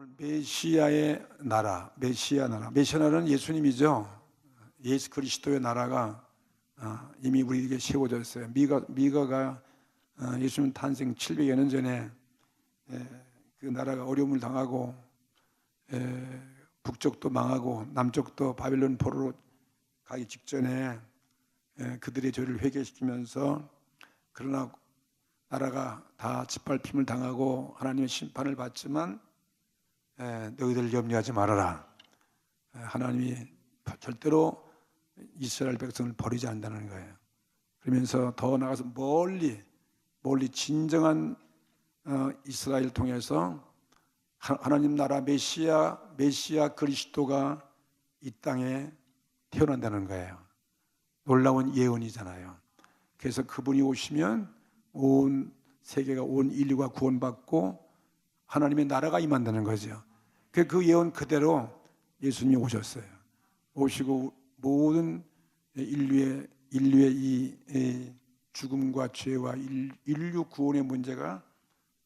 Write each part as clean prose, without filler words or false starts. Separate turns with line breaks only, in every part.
오늘 메시아의 나라, 메시아 나라. 메시아 나라는 예수님이죠. 예수 그리스도의 나라가 이미 우리에게 세워졌어요. 미가가 예수님 탄생 700여 년 전에 그 나라가 어려움을 당하고 북쪽도 망하고 남쪽도 바벨론 포로로 가기 직전에 그들의 죄를 회개시키면서, 그러나 나라가 다 짓밟힘을 당하고 하나님의 심판을 받지만 너희들 염려하지 말아라. 하나님이 절대로 이스라엘 백성을 버리지 않는다는 거예요. 그러면서 더 나아가서 멀리 진정한 이스라엘을 통해서 하나님 나라 메시아 그리스도가 이 땅에 태어난다는 거예요. 놀라운 예언이잖아요. 그래서 그분이 오시면 온 세계가, 온 인류가 구원받고 하나님의 나라가 임한다는 거죠. 그 예언 그대로 예수님이 오셨어요. 오시고 모든 인류의 이 죽음과 죄와 인류 구원의 문제가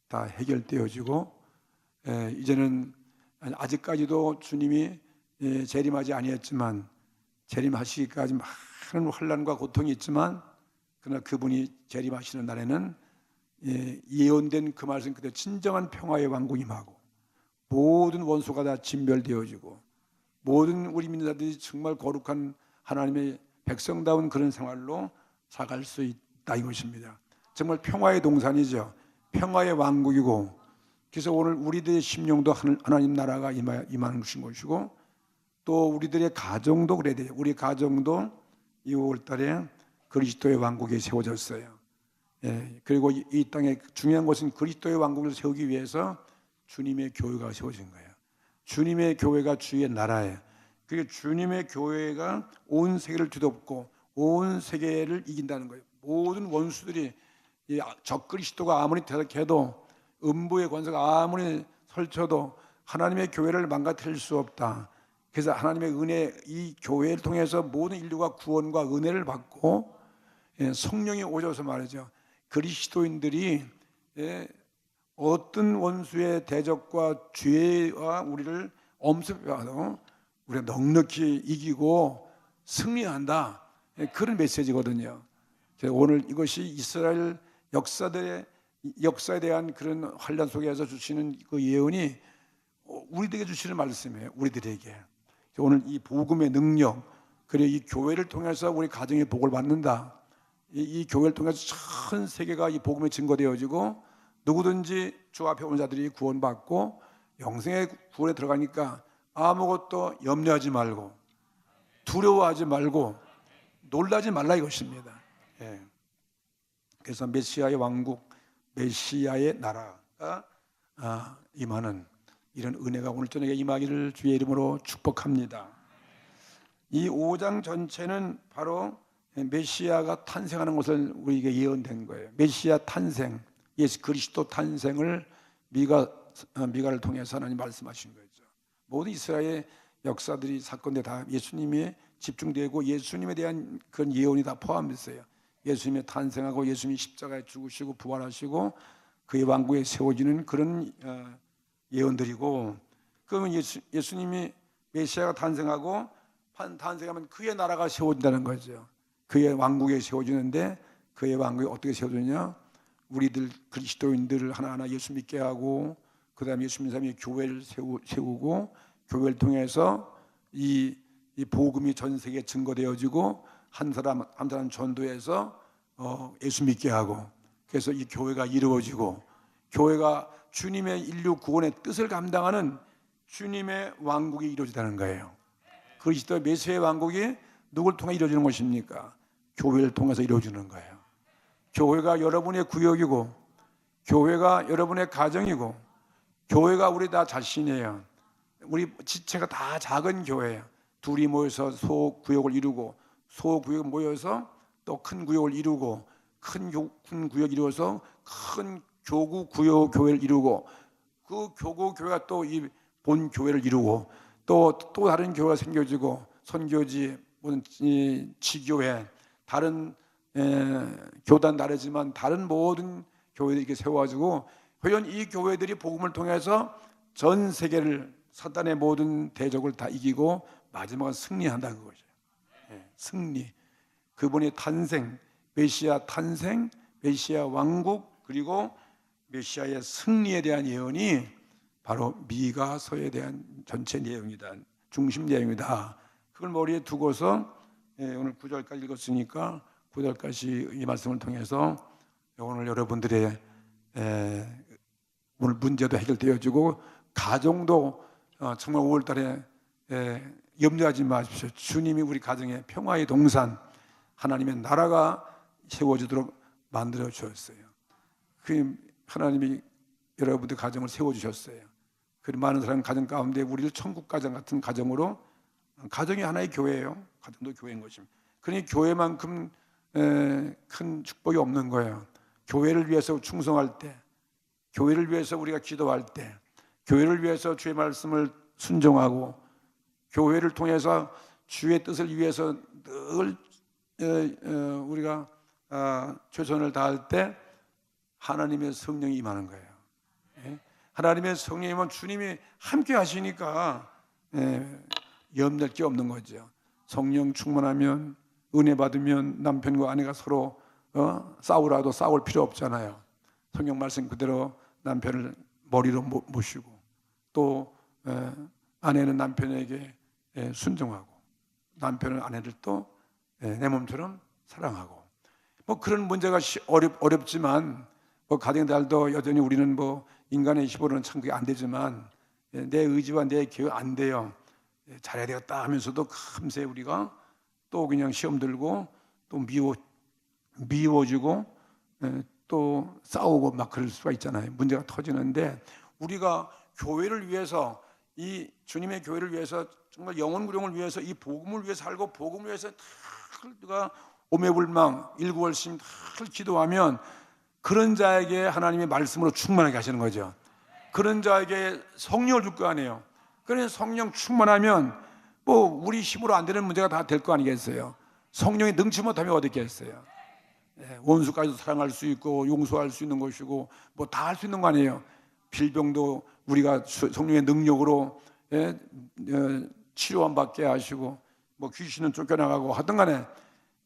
다 해결되어지고, 이제는 아직까지도 주님이 재림하지 아니했지만, 재림하시기까지 많은 환난과 고통이 있지만, 그러나 그분이 재림하시는 날에는 예언된 그 말씀 그대로 진정한 평화의 왕국이 임하고, 모든 원수가 다 진멸되어지고, 모든 우리 믿는 자들이 정말 거룩한 하나님의 백성다운 그런 생활로 살아갈 수 있다, 이것입니다. 정말 평화의 동산이죠. 평화의 왕국이고, 그래서 오늘 우리들의 심령도 하나님 나라가 임하는 것이고, 또 우리들의 가정도 그래야 돼요. 우리 가정도 이 5월 달에 그리스도의 왕국이 세워졌어요. 그리고 이 땅에 중요한 것은 그리스도의 왕국을 세우기 위해서 주님의 교회가 세워진 거예요. 주님의 교회가 주의 나라예요. 그리고 주님의 교회가 온 세계를 뒤덮고 온 세계를 이긴다는 거예요. 모든 원수들이 적 그리스도가 아무리 대적해도, 음부의 권세가 아무리 설쳐도 하나님의 교회를 망가뜨릴 수 없다. 그래서 하나님의 은혜, 이 교회를 통해서 모든 인류가 구원과 은혜를 받고, 성령이 오셔서 말이죠, 그리스도인들이 어떤 원수의 대적과 죄와 우리를 엄습해도 우리가 넉넉히 이기고 승리한다, 그런 메시지거든요. 오늘 이것이 이스라엘 역사에 대한 그런 환란 속에서 주시는 그 예언이 우리들에게 주시는 말씀이에요. 우리들에게 오늘 이 복음의 능력, 그리고 이 교회를 통해서 우리 가정의 복을 받는다. 이 교회를 통해서 전 세계가 이 복음에 증거되어지고, 누구든지 주 앞에 온 자들이 구원받고 영생의 구원에 들어가니까 아무것도 염려하지 말고 두려워하지 말고 놀라지 말라, 이것입니다. 그래서 메시아의 왕국, 메시아의 나라가 임하는 이런 은혜가 오늘 저녁에 임하기를 주의 이름으로 축복합니다. 이 5장 전체는 바로 메시아가 탄생하는 것을 우리에게 예언된 거예요. 메시아 탄생, 예수 그리스도 탄생을 미가를 통해서 하나님 말씀하신 거죠. 모든 이스라엘 역사들이, 사건들이 다 예수님이 집중되고 예수님에 대한 그런 예언이 다 포함됐어요. 예수님이 탄생하고 예수님이 십자가에 죽으시고 부활하시고 그의 왕국에 세워지는 그런 예언들이고, 그러면 예수님이 메시아가 탄생하면 그의 나라가 세워진다는 거죠. 그의 왕국에 세워지는데, 그의 왕국이 어떻게 세워지냐? 우리들 그리스도인들을 하나하나 예수 믿게 하고, 그 다음에 예수 믿는 사람이 교회를 세우고, 교회를 통해서 이 복음이 전 세계에 증거되어지고, 한 사람 전도해서 예수 믿게 하고, 그래서 이 교회가 이루어지고, 교회가 주님의 인류 구원의 뜻을 감당하는 주님의 왕국이 이루어지다는 거예요. 그리스도의 메시아의 왕국이 누굴 통해 이루어지는 것입니까? 교회를 통해서 이루어지는 거예요. 교회가 여러분의 구역이고, 교회가 여러분의 가정이고, 교회가 우리 다 자신이에요. 우리 지체가 다 작은 교회예요. 둘이 모여서 소구역을 이루고, 소구역이 모여서 또 큰 구역을 이루고, 큰 구역이 이루어서 큰 교구 교회를 이루고, 그 교구 교회가 또 이 본 교회를 이루고, 또 다른 교회가 생겨지고, 선교지, 지교회, 다른 교단 다르지만 다른 모든 교회들이 이렇게 세워가지고, 과연 이 교회들이 복음을 통해서 전 세계를 사단의 모든 대적을 다 이기고 마지막은 승리한다는 거죠. 승리. 그분의 탄생, 메시아 탄생, 메시아 왕국, 그리고 메시아의 승리에 대한 예언이 바로 미가서에 대한 전체 내용이다. 중심 내용이다. 그걸 머리에 두고서 오늘 9절까지 읽었으니까 9절까지 이 말씀을 통해서 오늘 여러분들의 오늘 문제도 해결되어지고 가정도 정말 5월달에 염려하지 마십시오. 주님이 우리 가정에 평화의 동산, 하나님의 나라가 세워지도록 만들어 주셨어요. 그 하나님이 여러분들 가정을 세워주셨어요. 그 많은 사람 가정 가운데 우리를 천국 가정 같은 가정으로, 가정이 하나의 교회예요. 가정도 교회인 것입니다. 그러니 교회만큼 큰 축복이 없는 거예요. 교회를 위해서 충성할 때, 교회를 위해서 우리가 기도할 때, 교회를 위해서 주의 말씀을 순종하고, 교회를 통해서 주의 뜻을 위해서 늘 우리가 최선을 다할 때 하나님의 성령이 임하는 거예요. 하나님의 성령이면 주님이 함께 하시니까 염려할 게 없는 거죠. 성령 충만하면, 은혜 받으면 남편과 아내가 서로 싸우라도 싸울 필요 없잖아요. 성경 말씀 그대로 남편을 머리로 모시고, 또 아내는 남편에게 순종하고, 남편은 아내를 또 내 몸처럼 사랑하고, 뭐 그런 문제가 어렵지만, 뭐 가정들도 여전히 우리는 뭐 인간의 힘으로는 참 그게 안 되지만 내 의지와 내 계획 안 돼요. 잘해야 되겠다 하면서도 금세 우리가 또 그냥 시험 들고 또 미워지고 또 싸우고 막 그럴 수가 있잖아요. 문제가 터지는데, 우리가 교회를 위해서, 이 주님의 교회를 위해서, 정말 영혼구령을 위해서, 이 복음을 위해서 살고 복음을 위해서 우리가 오매불망 일구월심 기도하면 그런 자에게 하나님의 말씀으로 충만하게 하시는 거죠. 그런 자에게 성령을 줄 거 아니에요. 그래서 성령 충만하면 뭐 우리 힘으로 안 되는 문제가 다 될 거 아니겠어요. 성령이 능치 못하면 어떻게 했어요. 원수까지도 사랑할 수 있고 용서할 수 있는 것이고 뭐 다 할 수 있는 거 아니에요. 빌병도 우리가 성령의 능력으로 치료함 받게 하시고, 뭐 귀신은 쫓겨나가고 하든 간에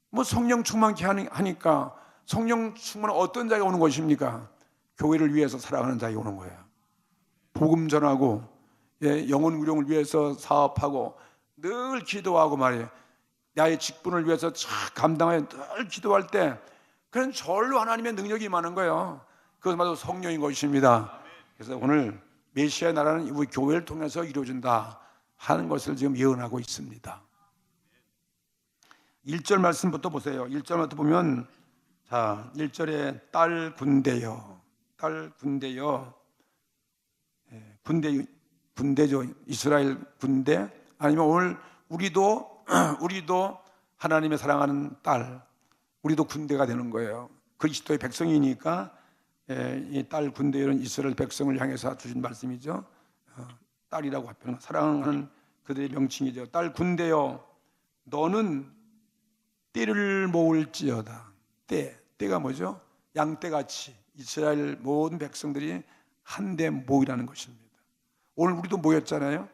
뭐 성령 충만케 하니까, 성령 충만은 어떤 자가 오는 것입니까? 교회를 위해서 살아가는 자가 오는 거예요. 복음 전하고 영혼 구령을 위해서 사업하고 늘 기도하고 말이에요. 나의 직분을 위해서 감당하여 늘 기도할 때 그런 절로 하나님의 능력이 임하는 거예요. 그것은 바로 성령인 것입니다. 그래서 오늘 메시아의 나라는 우리 교회를 통해서 이루어진다 하는 것을 지금 예언하고 있습니다. 1절 말씀부터 보세요. 1절부터 보면, 자, 1절에 딸 군대여, 딸 군대여, 군대죠. 이스라엘 군대. 아니면 오늘 우리도 하나님의 사랑하는 딸, 우리도 군대가 되는 거예요. 그리스도의 백성이니까 이 딸 군대여는 이스라엘 백성을 향해서 주신 말씀이죠. 딸이라고 하면 사랑하는 그들의 명칭이죠. 딸 군대여, 너는 떼를 모을지어다. 떼가 뭐죠? 양떼같이 이스라엘 모든 백성들이 한데 모이라는 것입니다. 오늘 우리도 모였잖아요.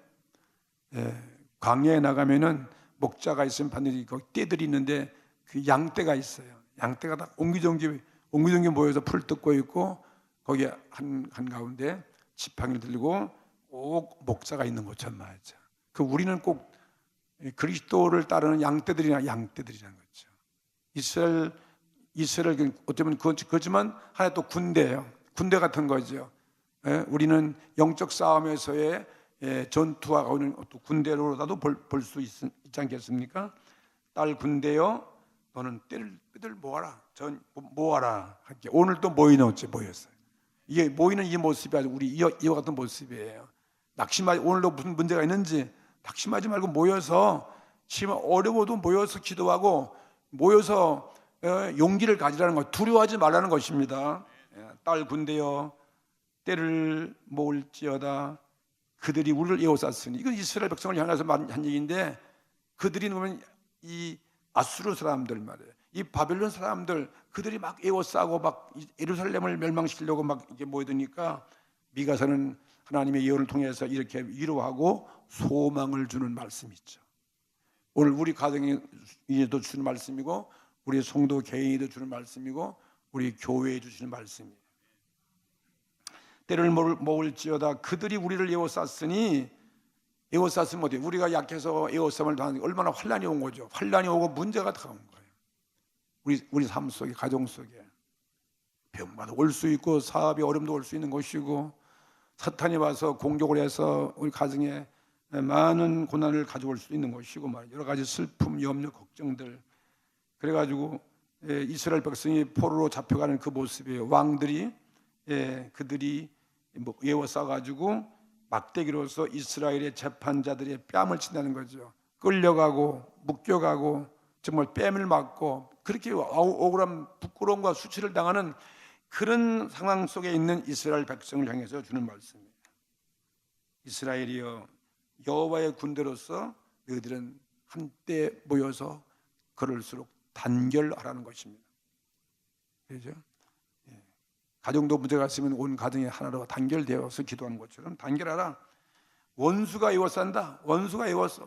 광야에 나가면은 목자가 있으면 반드시 거기 떼들이 있는데 그 양떼가 있어요. 양떼가 다 옹기종기 모여서 풀 뜯고 있고, 거기에 한 가운데 지팡이를 들고 꼭 목자가 있는 것처럼 말이죠. 그 우리는 꼭 그리스도를 따르는 양떼들이라는 거죠. 이스라엘 어쩌면 그렇지만 하나 또 군대예요. 군대 같은 거죠. 우리는 영적 싸움에서의 전투와 오는 군대로라도 볼 수 있지 않겠습니까? 딸 군대여, 너는 떼들 모아라. 모아라. 할게. 오늘 또 모였어요. 이게 모이는 이 모습이 아주 우리 이와 같은 모습이에요. 낙심하지, 오늘도 무슨 문제가 있는지 낙심하지 말고 모여서, 지금 어려워도 모여서 기도하고 모여서 용기를 가지라는 것, 두려워하지 말라는 것입니다. 딸 군대여, 때를 모을지어다. 그들이 우리를 에워쌌으니, 이건 이스라엘 백성을 향해서 한 얘기인데, 그들이 보면 이 아수르 사람들 말이에요. 이 바벨론 사람들, 그들이 막 에워싸고 막 예루살렘을 멸망시키려고 막 이렇게 모이드니까 미가서는 하나님의 예언을 통해서 이렇게 위로하고 소망을 주는 말씀이 있죠. 오늘 우리 가정에도 주는 말씀이고 우리 성도 개인에도 주는 말씀이고 우리 교회에 주시는 말씀이에요. 때를 모을지어다 그들이 우리를 에워쌌으니 에워쌌으면 어때요? 우리가 약해서 에워싸움을 당하는 게 얼마나 환난이 온 거죠. 환난이 오고 문제가 다가온 거예요. 우리 삶 속에, 가정 속에 병마도 올 수 있고 사업이 어려움도 올 수 있는 것이고 사탄이 와서 공격을 해서 우리 가정에 많은 고난을 가져올 수 있는 것이고 말이죠. 여러 가지 슬픔, 염려, 걱정들. 그래가지고 이스라엘 백성이 포로로 잡혀가는 그 모습이에요. 왕들이 그들이 에워싸가지고 막대기로서 이스라엘의 재판자들의 뺨을 친다는 거죠. 끌려가고 묶여가고 정말 뺨을 맞고 그렇게 억울한 부끄러움과 수치를 당하는 그런 상황 속에 있는 이스라엘 백성을 향해서 주는 말씀이에요. 이스라엘이여 여호와의 군대로서 너희들은 한때 모여서 걸을수록 단결하라는 것입니다. 그렇죠? 가정도 문제가 있으면 온 가정이 하나로 단결되어서 기도하는 것처럼 단결하라. 원수가 에워싼다. 원수가 에워싸.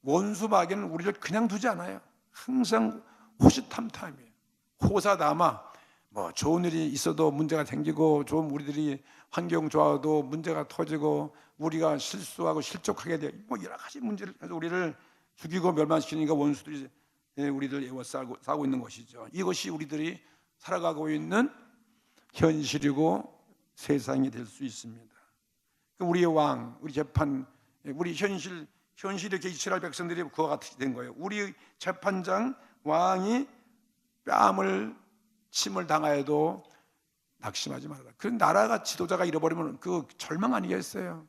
원수 마귀는 우리를 그냥 두지 않아요. 항상 호시탐탐이에요. 호사다마. 좋은 일이 있어도 문제가 생기고 좋은 우리들이 환경 좋아도 문제가 터지고 우리가 실수하고 실족하게 돼요. 여러 가지 문제를 해서 우리를 죽이고 멸망시키니까 원수들이 우리들 에워싸고 있는 것이죠. 이것이 우리들이 살아가고 있는 현실이고 세상이 될 수 있습니다. 우리의 왕, 우리 재판, 우리 현실 이렇게 이스라엘 백성들이 그와 같이 된 거예요. 우리 재판장 왕이 침을 당하여도 낙심하지 말아라. 그 나라가 지도자가 잃어버리면 그 절망 아니겠어요?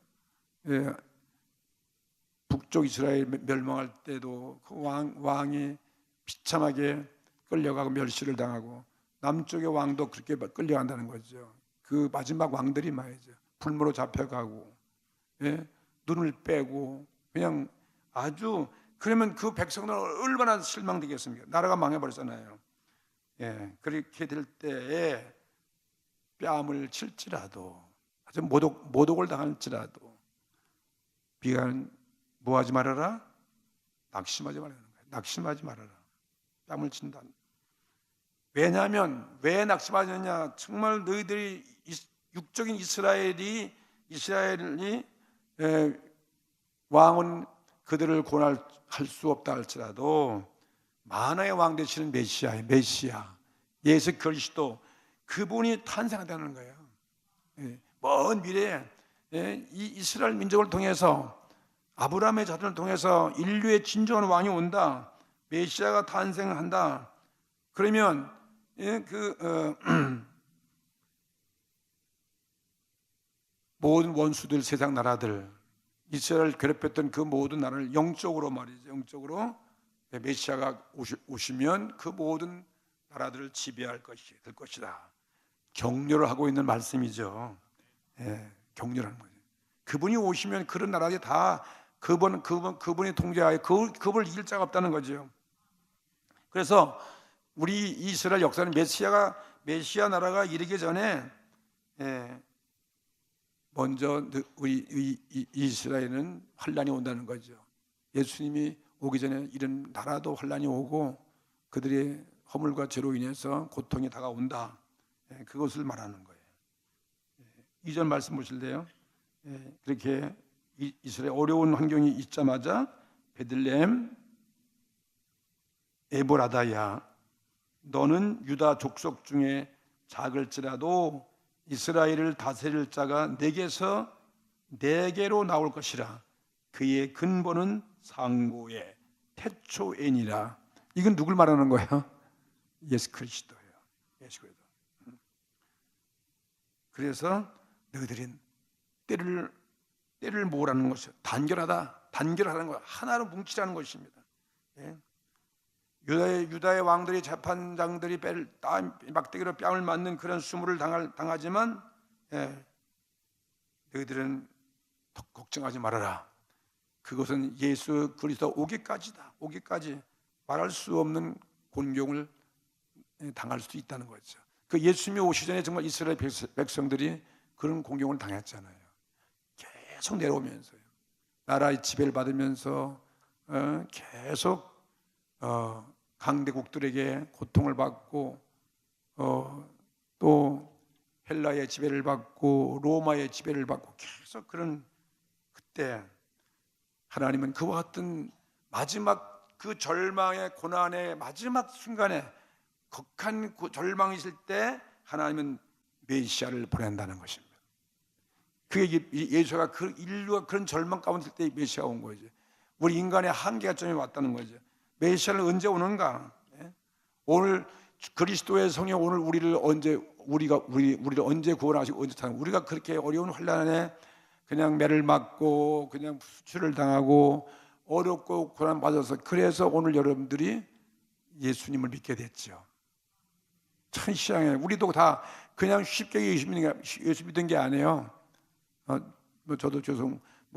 북쪽 이스라엘 멸망할 때도 그 왕이 비참하게 끌려가고 멸시를 당하고 남쪽의 왕도 그렇게 끌려간다는 거죠. 그 마지막 왕들이 말이죠. 불모로 잡혀가고 눈을 빼고 그냥 아주 그러면 그 백성들은 얼마나 실망되겠습니까? 나라가 망해버렸잖아요. 그렇게 될 때에 뺨을 칠지라도 아주 모독을 당할지라도 비관 뭐하지 말아라? 낙심하지 말아라. 낙심하지 말아라. 뺨을 친다. 왜냐하면 왜 낙심하느냐? 정말 너희들이 육적인 이스라엘이 왕은 그들을 고난할 수 없다 할지라도 만화의 왕 되시는 메시아 예수 그리스도 그분이 탄생한다는 거예요. 먼 미래에 이 이스라엘 민족을 통해서 아브라함의 자손을 통해서 인류의 진정한 왕이 온다. 메시아가 탄생한다. 그러면 모든 원수들, 세상 나라들, 이스라엘 괴롭혔던 그 모든 나라를 영적으로 말이죠. 영적으로 메시아가 오시면 그 모든 나라들을 지배할 될 것이다. 격려를 하고 있는 말씀이죠. 격려하는 거죠. 그분이 오시면 그런 나라들이 다 그분이 통제하에 그분을 이길 자가 없다는 거죠. 그래서 우리 이스라엘 역사는 메시아 나라가 이르기 전에 먼저 우리 이스라엘은 환란이 온다는 거죠. 예수님이 오기 전에 이런 나라도 환란이 오고 그들의 허물과 죄로 인해서 고통이 다가온다. 그것을 말하는 거예요. 2절 말씀 보실래요? 그렇게 이스라엘 어려운 환경이 있자마자 베들레헴 에보라다야 너는 유다 족속 중에 작을지라도 이스라엘을 다스릴 자가 내게로 나올 것이라. 그의 근본은 상고의 태초엔이라. 이건 누굴 말하는 거예요? 예수 그리스도예요. 예수 그리스도. 그래서 너희들이 때를 모으라는 것이요. 단결하는 것, 하나로 뭉치라는 것입니다. 유다의 왕들이 재판장들이 막대기로 뺨을 맞는 그런 수모를 당하지만 너희들은 걱정하지 말아라. 그것은 예수 그리스도 오기까지다. 오기까지 말할 수 없는 곤경을 당할 수 있다는 거죠. 그 예수님이 오시 전에 정말 이스라엘 백성들이 그런 공경을 당했잖아요. 계속 내려오면서요. 나라의 지배를 받으면서 계속 강대국들에게 고통을 받고 또 헬라의 지배를 받고 로마의 지배를 받고 계속 그런 그때 하나님은 그와 같은 마지막 그 절망의 고난의 마지막 순간에 극한 절망이 있을 때 하나님은 메시아를 보낸다는 것입니다. 그게 예수가 그 인류가 그런 절망 가운데 있을 때 메시아가 온 거죠. 우리 인간의 한계가 점이 왔다는 거죠. 메시아는 언제 오는가? 오늘 그리스도의 성령 오늘 우리를 언제 구원하시고 언제 찾는 우리가 그렇게 어려운 환난에 그냥 매를 맞고 그냥 수치를 당하고 어렵고 고난 받아서 그래서 오늘 여러분들이 예수님을 믿게 됐죠. 참 희한해. 우리도 다 그냥 쉽게 예수 믿은 게 아니에요. 저도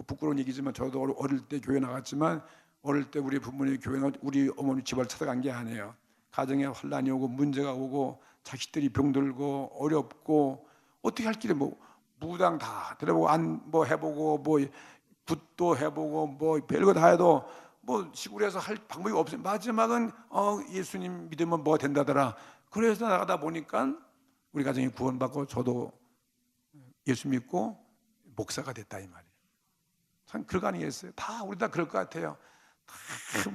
부끄러운 얘기지만 저도 어릴 때 교회 나갔지만 어릴 때 우리 부모님 교회나 우리 어머니 집을 찾아간 게 아니에요. 가정에 환난이 오고 문제가 오고 자식들이 병들고 어렵고 어떻게 할 길에 무당 다 들어보고 해보고 굿도 해보고 별거 다 해도 시골에서 할 방법이 없어요. 마지막은 예수님 믿으면 된다더라. 그래서 나가다 보니까 우리 가정이 구원받고 저도 예수 믿고 목사가 됐다 이 말이에요. 참 그럴 거 아니겠어요? 다 우리 다 그럴 것 같아요. 다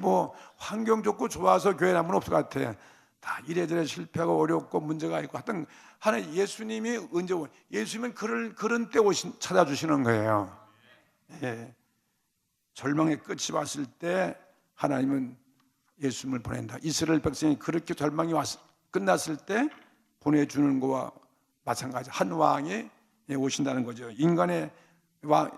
환경 좋고 좋아서 교회 나면 없을 것 같아. 다 이래저래 실패하고 어렵고 문제가 있고 하여튼 하나님 예수님이 언제 예수님은 그런 때 찾아주시는 거예요. 예. 절망의 끝이 왔을 때 하나님은 예수님을 보낸다. 이스라엘 백성이 그렇게 절망이 끝났을 때 보내주는 거와 마찬가지. 한 왕이 오신다는 거죠. 인간의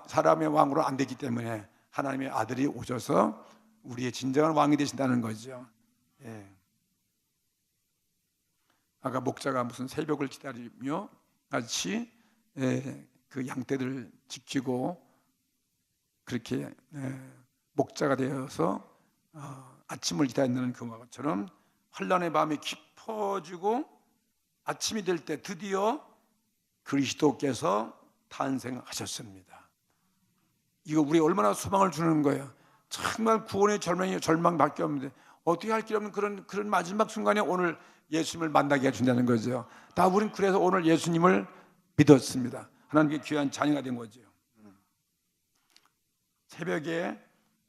사람의 왕으로 안 되기 때문에 하나님의 아들이 오셔서 우리의 진정한 왕이 되신다는 거죠. 예. 아까 목자가 무슨 새벽을 기다리며 같이 그 양떼들을 지키고 그렇게 목자가 되어서 아침을 기다리는 그것처럼 환난의 밤이 깊어지고 아침이 될 때 드디어 그리스도께서 탄생하셨습니다. 이거 우리 얼마나 소망을 주는 거예요. 정말 구원의 절망밖에 없는데 어떻게 할 길 없는 그런 마지막 순간에 오늘 예수님을 만나게 해준다는 거죠. 다 우린 그래서 오늘 예수님을 믿었습니다. 하나님께 귀한 자녀가 된 거죠. 새벽에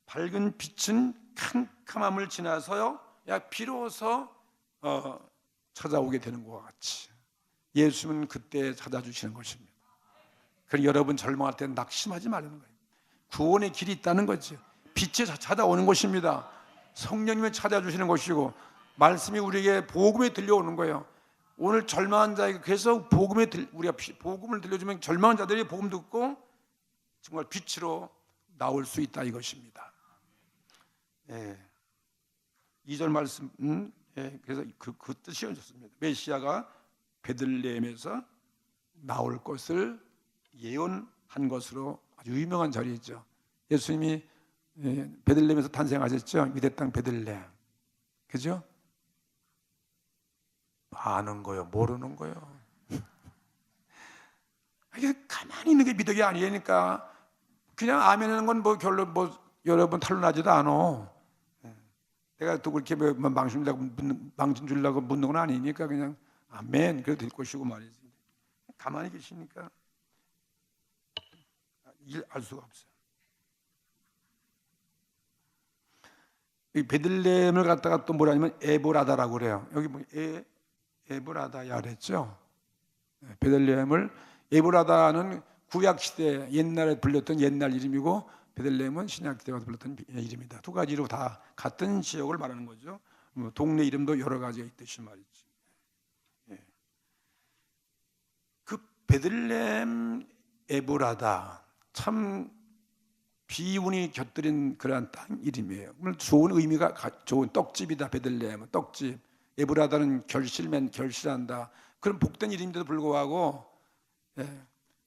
밝은 빛은 캄캄함을 지나서요, 비로소 찾아오게 되는 것과 같이 예수님은 그때 찾아주시는 것입니다. 그래서 여러분 절망할 때 낙심하지 말라는 거예요. 구원의 길이 있다는 거죠. 빛이 찾아오는 것입니다. 성령님이 찾아주시는 것이고 말씀이 우리에게 복음에 들려오는 거예요. 오늘 절망한 자에게 그래서 우리가 복음을 들려주면 절망한 자들이 복음 듣고 정말 빛으로 나올 수 있다 이것입니다. 2절 말씀 그래서 그 뜻이 좋습니다. 메시아가 베들레헴에서 나올 것을 예언한 것으로 아주 유명한 절이죠. 예수님이 베들레헴에서 탄생하셨죠. 유대 땅 베들레헴. 그죠? 아는 거요, 모르는 거요. 이게 가만히 있는 게 미덕이 아니니까 그냥 아멘하는 건 결론 여러분 탄론하지도 않아. 내가 또 그렇게 망신 주려고 묻는 건 아니니까 그냥 아멘 그래도 될 것이고 말이지. 가만히 계시니까 알 수가 없어요. 이 베들레헴을 갖다가 또 뭐라냐면 에보라다라고 그래요. 여기 에보라다야 그랬죠. 베들레헴을 에보라다는 구약 시대 옛날에 불렸던 옛날 이름이고 베들레헴은 신약 시대에 불렸던 이름이다. 두 가지로 다 같은 지역을 말하는 거죠. 동네 이름도 여러 가지가 있듯이 말이지. 그 베들레헴 에보라다 참 비운이 곁들인 그러한 땅 이름이에요. 좋은 의미가 좋은 떡집이다. 베들레헴은 떡집. 에브라다는 결실한다. 그런 복된 이름인데도 불구하고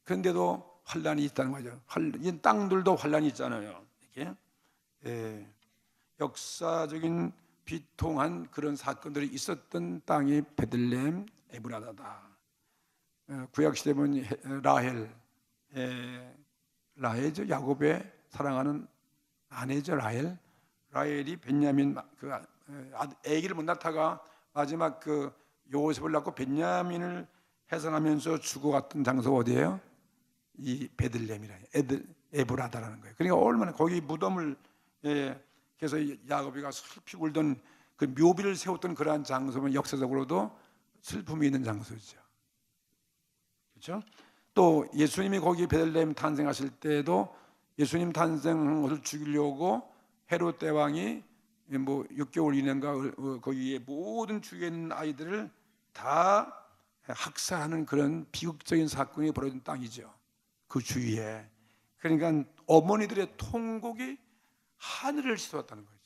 그런데도 환란이 있다는 거죠. 이 땅들도 환란이 있잖아요. 이게 역사적인 비통한 그런 사건들이 있었던 땅이 베들레헴 에브라다다. 구약 시대 보면 라헬이죠. 야곱의 사랑하는 아내죠. 라헬이 벤야민 그 아기를 못 낳다가 마지막 그 요셉을 낳고 벤야민을 해산하면서 죽어갔던 장소가 어디예요? 이 베들레헴이라 에브라다라는 거예요. 그러니까 얼마나 거기 무덤을 그래서 야곱이가 슬피 울던 그 묘비를 세웠던 그러한 장소면 역사적으로도 슬픔이 있는 장소죠. 그렇죠? 또 예수님이 거기 베들레헴 탄생하실 때도 예수님 탄생한 것을 죽이려고 헤롯 대왕이 뭐 6개월 이내인가 거기에 모든 주위에 있는 아이들을 다 학살하는 그런 비극적인 사건이 벌어진 땅이죠. 그 주위에. 그러니까 어머니들의 통곡이 하늘을 씻었다는 거죠.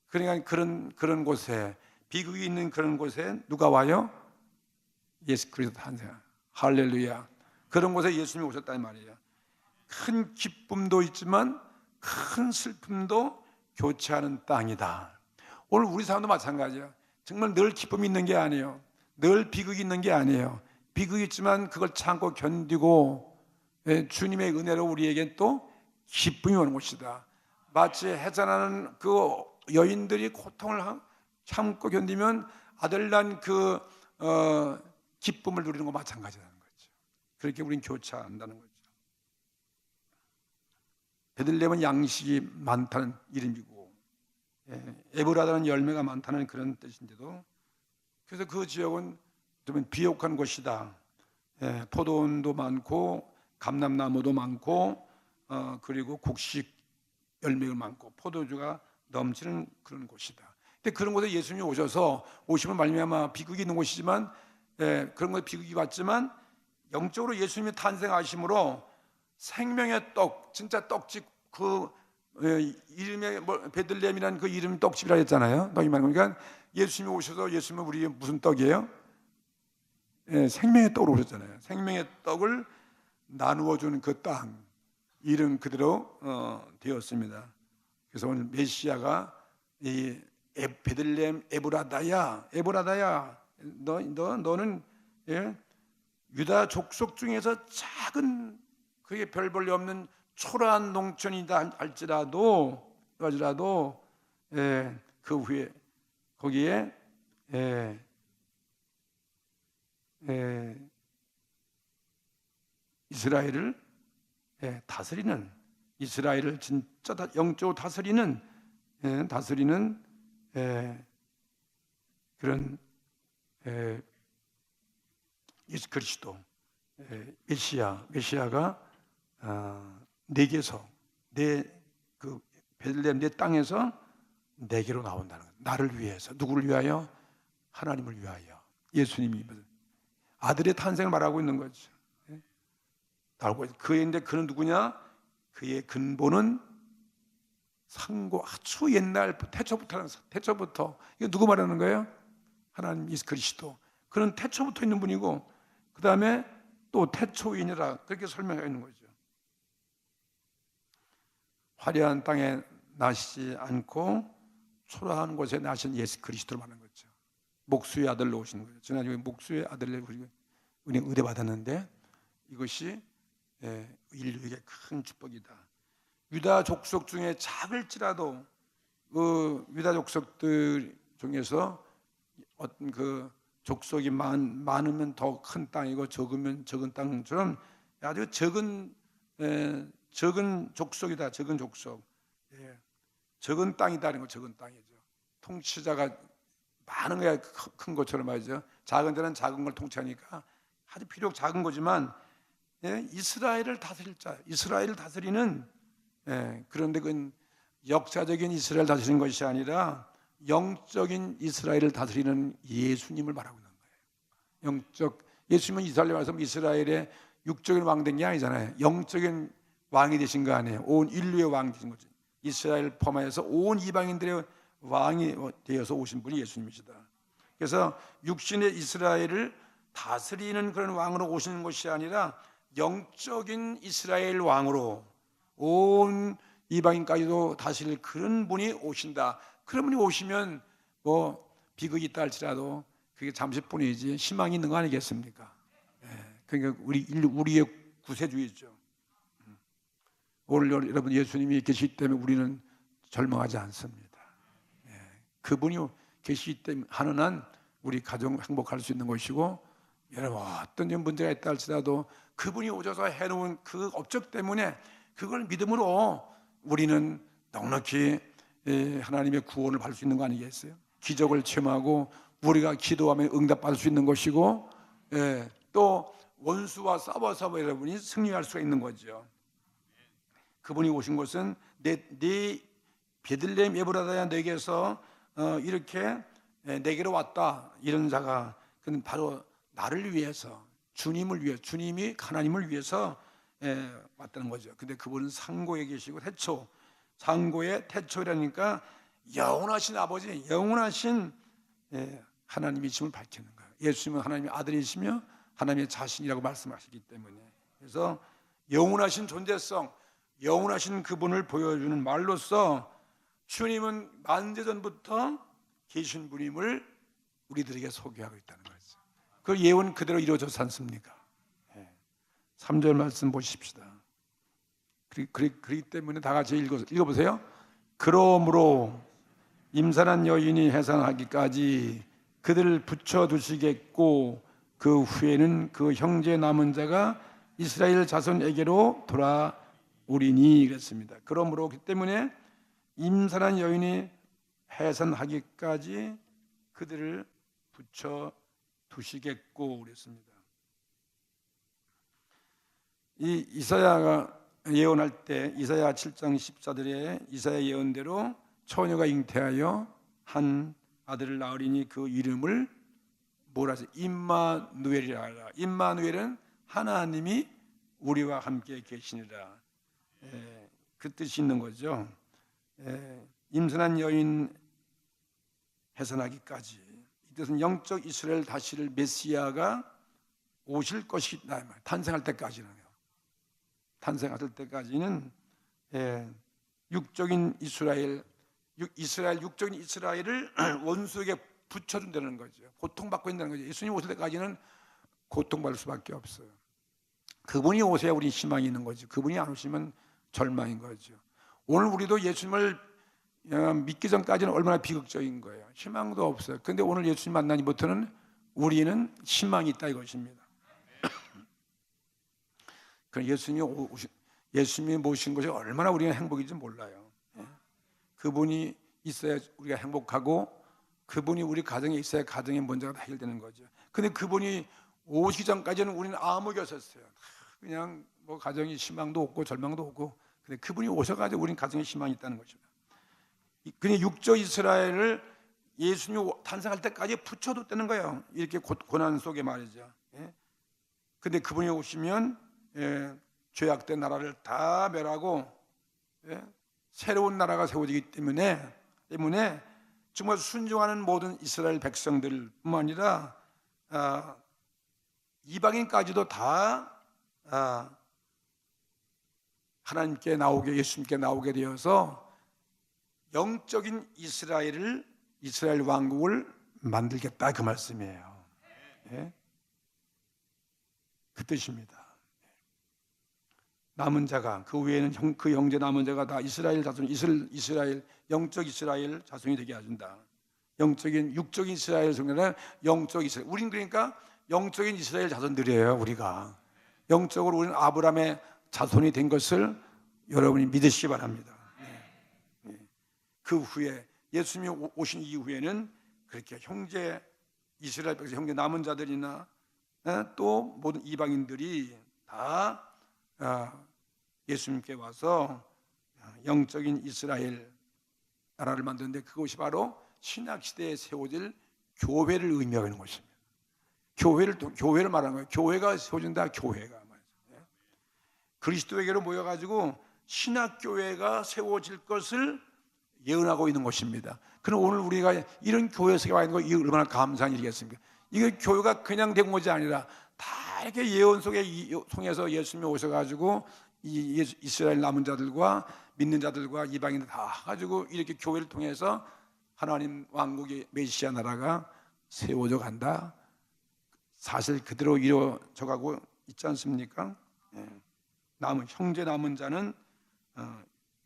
그러니까 그런 곳에 비극이 있는 그런 곳에 누가 와요? 예수 그리스도 탄생. 할렐루야. 그런 곳에 예수님이 오셨다는 말이에요. 큰 기쁨도 있지만 큰 슬픔도 교체하는 땅이다. 오늘 우리 삶도 마찬가지예요. 정말 늘 기쁨이 있는 게 아니에요. 늘 비극이 있는 게 아니에요. 비극이 있지만 그걸 참고 견디고 주님의 은혜로 우리에게 또 기쁨이 오는 곳이다. 마치 해산하는 그 여인들이 고통을 참고 견디면 아들 난 그 기쁨을 누리는 것 마찬가지라는 거죠. 그렇게 우리는 교차한다는 거죠. 베들레헴은 양식이 많다는 이름이고 에브라다는 열매가 많다는 그런 뜻인데도 그래서 그 지역은 좀 비옥한 곳이다. 포도원도 많고 감람나무도 많고 그리고 곡식 열매가 많고 포도주가 넘치는 그런 곳이다. 근데 그런 곳에 예수님이 오시면 말미암아 비극이 있는 곳이지만 그런 곳에 비극이 왔지만 영적으로 예수님이 탄생하심으로 생명의 떡, 진짜 떡집 그 이름의 베들레헴이라는 그 이름 떡집이라 했잖아요. 떡이 말하는 그러니까 예수님이 오셔서 예수님은 우리의 무슨 떡이에요? 생명의 떡으로 오셨잖아요. 생명의 떡을 나누어 주는 그 땅 이름 그대로 되었습니다. 그래서 오늘 메시아가 이 베들레헴 에브라다야 너는 유다 족속 중에서 작은 그게 별 볼일 없는 초라한 농촌이다 할지라도 그 후에 거기에 이스라엘을 다스리는 이스라엘을 진짜 영적으로 다스리는 그런 예수 그리스도 메시아가 내게서 그 베들레헴 내 땅에서 내게로 나온다는 거예요. 나를 위해서 누구를 위하여? 하나님을 위하여 예수님이 아들의 탄생을 말하고 있는 거죠. 그인데 그는 누구냐? 그의 근본은 상고 아주 옛날 태초부터 이거 누구 말하는 거예요? 하나님 예수 그리스도. 그는 태초부터 있는 분이고 그 다음에 또 태초인이라 그렇게 설명하고 있는 거죠. 화려한 땅에 나시지 않고 초라한 곳에 나신 예수 그리스도를 말하는 거죠. 목수의 아들로 오신 거죠. 지난주에 목수의 아들로 우리가 의대 받았는데 이것이 인류에게 큰 축복이다. 유다 족속 중에 작을지라도 그 유다 족속들 중에서 어떤 그 족속이 많으면 더 큰 땅이고 적으면 적은 땅처럼 아주 적은 족속이다. 적은 족속. 적은 땅이다는 거 적은 땅이죠. 통치자가 많은 거야 큰 것처럼 말이죠. 작은 데는 작은 걸 통치하니까 아주 비록 작은 거지만 이스라엘을 다스릴 자, 이스라엘을 다스리는 그런데 그건 역사적인 이스라엘 다스리는 것이 아니라 영적인 이스라엘을 다스리는 예수님을 말하고 있는 거예요. 예수님은 이스라엘에 와서 이스라엘의 육적인 왕 된 게 아니잖아요. 영적인 왕이 되신 거 아니에요. 온 인류의 왕이 되신 거죠. 이스라엘 포함해서 온 이방인들의 왕이 되어서 오신 분이 예수님이시다. 그래서 육신의 이스라엘을 다스리는 그런 왕으로 오시는 것이 아니라 영적인 이스라엘 왕으로 온 이방인까지도 다스릴 그런 분이 오신다. 그런 분이 오시면 뭐 비극이 있다 할지라도 그게 잠시뿐이지 희망이 있는 거 아니겠습니까? 그러니까 우리의 구세주의죠. 오늘 여러분 예수님이 계시기 때문에 우리는 절망하지 않습니다. 그분이 계시기 때문에 하는 한 우리 가정 행복할 수 있는 것이고, 여러분 어떤 문제가 있다 할지라도 그분이 오셔서 해놓은 그 업적 때문에 그걸 믿음으로 우리는 넉넉히 하나님의 구원을 받을 수 있는 거 아니겠어요? 기적을 체험하고 우리가 기도하면 응답받을 수 있는 것이고, 또 원수와 싸워서 여러분이 승리할 수가 있는 거죠. 그분이 오신 것은 네 베들레헴 에브라다야 내게서 이렇게 내게로 왔다, 이런 자가 그는 바로 나를 위해서, 주님을 위해, 주님이 하나님을 위해서 왔다는 거죠. 근데 그분은 상고에 계시고 태초, 상고의 태초라니까 영원하신 아버지, 영원하신 하나님이심을 밝히는 거예요. 예수님은 하나님의 아들이시며 하나님의 자신이라고 말씀하시기 때문에, 그래서 영원하신 존재성, 영원하신 그분을 보여주는 말로서 주님은 만대전부터 계신 분임을 우리들에게 소개하고 있다는 거죠. 그 예언 그대로 이루어져서 않습니까? 3절 말씀 보십시다. 그렇기 때문에 다 같이 읽어보세요. 그러므로 임산한 여인이 해산하기까지 그들을 붙여두시겠고 그 후에는 그 형제 남은 자가 이스라엘 자손에게로 돌아오리니, 그랬습니다. 그러므로 그 때문에 임산한 여인이 해산하기까지 그들을 붙여두시겠고 그랬습니다. 이 이사야가 예언할 때 이사야 7장 14절에 이사야 예언대로 처녀가 잉태하여 한 아들을 낳으리니 그 이름을 뭐라 하죠? 임마누엘이라 하라. 임마누엘은 하나님이 우리와 함께 계시니라. 그 뜻이 있는 거죠. 임산한 여인 해산하기까지, 이 뜻은 영적 이스라엘 다시를 메시아가 오실 것이다, 탄생할 때까지는. 탄생할 때까지는 육적인 이스라엘 육적인 이스라엘을 원수에게 붙여준다는 거죠. 고통받고 있다는 거죠. 예수님 오실 때까지는 고통받을 수밖에 없어요. 그분이 오셔야 우리 희망이 있는 거죠. 그분이 안 오시면 절망인 거죠. 오늘 우리도 예수님을 믿기 전까지는 얼마나 비극적인 거예요. 희망도 없어요. 그런데 오늘 예수님 만나니부터는 우리는 희망이 있다 이것입니다. 예수님이 모신 것이 얼마나 우리가 행복인지 몰라요. 그분이 있어야 우리가 행복하고, 그분이 우리 가정에 있어야 가정의 문제가 다 해결되는 거죠. 근데 그분이 오시기 전까지는 우리는 암흑이었었어요. 그냥 뭐 가정에 희망도 없고 절망도 없고, 근데 그분이 오셔가지고 우리는 가정에 희망이 있다는 것입니다. 그냥 육적 이스라엘을 예수님이 탄생할 때까지 붙여뒀다는 거예요. 이렇게 고난 속에 말이죠. 근데 그분이 오시면 죄악된 나라를 다 멸하고 새로운 나라가 세워지기 때문에 정말 순종하는 모든 이스라엘 백성들뿐만 아니라 이방인까지도 다 하나님께 나오게, 예수님께 나오게 되어서 영적인 이스라엘 왕국을 만들겠다, 그 말씀이에요. 그 뜻입니다. 남은 자가, 그 외에는 그 형제 남은 자가 다 이스라엘 자손, 이스라엘 영적 이스라엘 자손이 되게 해준다. 육적인 이스라엘 성경은 영적 이스라엘. 우린 그러니까 영적인 이스라엘 자손들이에요. 우리가 영적으로 우리는 아브라함의 자손이 된 것을 여러분이 믿으시기 바랍니다. 그 후에 예수님이 오신 이후에는 그렇게 형제 이스라엘 백성, 형제 남은 자들이나 또 모든 이방인들이 다 예수님께 와서 영적인 이스라엘 나라를 만드는데, 그것이 바로 신약 시대에 세워질 교회를 의미하고 있는 것입니다. 교회를 말하는 거예요. 교회가 세워진다. 교회가 말이죠. 그리스도에게로 모여가지고 신약 교회가 세워질 것을 예언하고 있는 것입니다. 그럼 오늘 우리가 이런 교회 속에 와 있는 거, 이게 얼마나 감사한 일이겠습니까? 이게 교회가 그냥 된 것이 아니라 다 이렇게 예언 속에 통해서 예수님이 오셔가지고 이스라엘 남은 자들과 믿는 자들과 이방인들 다 가지고 이렇게 교회를 통해서 하나님 왕국의 메시아 나라가 세워져 간다. 사실 그대로 이루어져 가고 있지 않습니까? 형제 남은 자는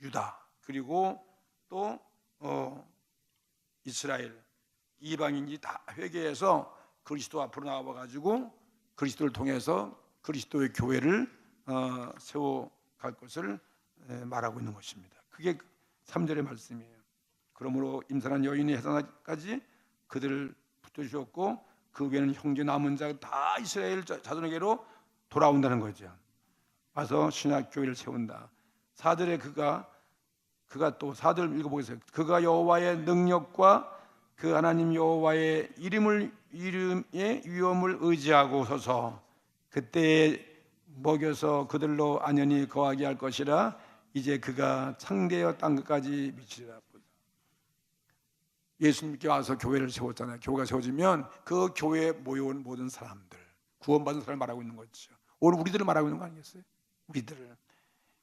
유다 그리고 또 이스라엘 이방인이 다 회개해서 그리스도 앞으로 나와 가지고 그리스도를 통해서 그리스도의 교회를 세워갈 것을 말하고 있는 것입니다. 그게 3절의 말씀이에요. 그러므로 임산한 여인이 해산까지 그들을 붙여주셨고 그 외에는 형제 남은 자 다 이스라엘 자손에게로 돌아온다는 거죠. 와서 신학교회를 세운다. 4절에 그가 또 4절 읽어보겠어요. 그가 여호와의 능력과 그 하나님 여호와의 이름의 위엄을 의지하고 서서 그때에 먹여서 그들로 안연히 거하게 할 것이라. 이제 그가 창대하여 땅 끝까지 미치리라. 예수님께 와서 교회를 세웠잖아요. 교회가 세워지면 그 교회에 모여온 모든 사람들, 구원받은 사람을 말하고 있는 거죠. 오늘 우리들을 말하고 있는 거 아니겠어요? 우리들을.